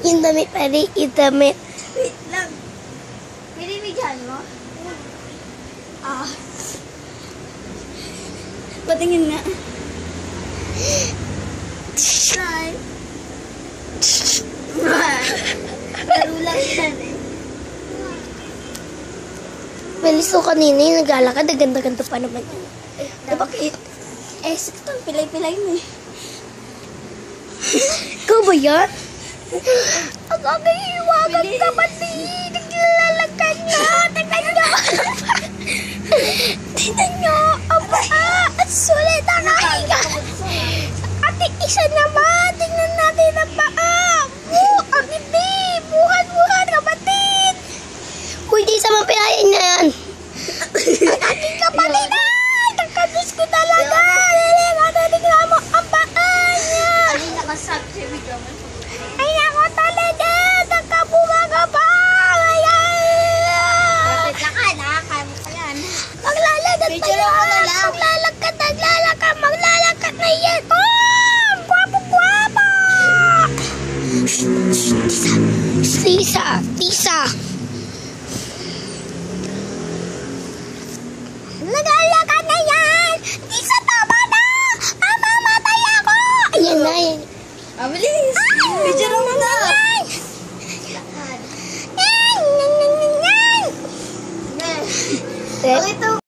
Yung damit, pwede itamit. Wait lang. Pininigan mo? Ah. Patingin nga. Try. Laro lang yan eh. Bilis ko kanina yung naglalakad. Ganda-ganda pa naman yun. Bakit? Eh, sakto. Pilay-pilay mo eh. Ikaw ba yan? Ang kakahiwagang kapatid. Naglalakad na. Tignan nyo. Tignan nyo. Aba, ang sulit na nakahiga. Ate, isa naman. Tignan natin ang paa. Ang hindi. Buhan-buhan, kapatid. Uy, di sa mga pinayan na yan. Ang aking kapatid. Ay, nakadus ko talaga. Tignan mo ang paa niya. Ay, nakasab siya. Bigla mo. Ay, ako talaga. Nagkabumaga pa. Ayan. Lapit lang ka na. Kaya mo pa yan. Maglalagad pa Picture yan. ako na lang. Maglalakad na yan. Oh, guwapo-guwapo. Tisa. Naglalakad na yan. Tisa, tama na. Mamamatay ako. Ayan na yan. Ah, bilis. Picture mo na. Yan. Pakita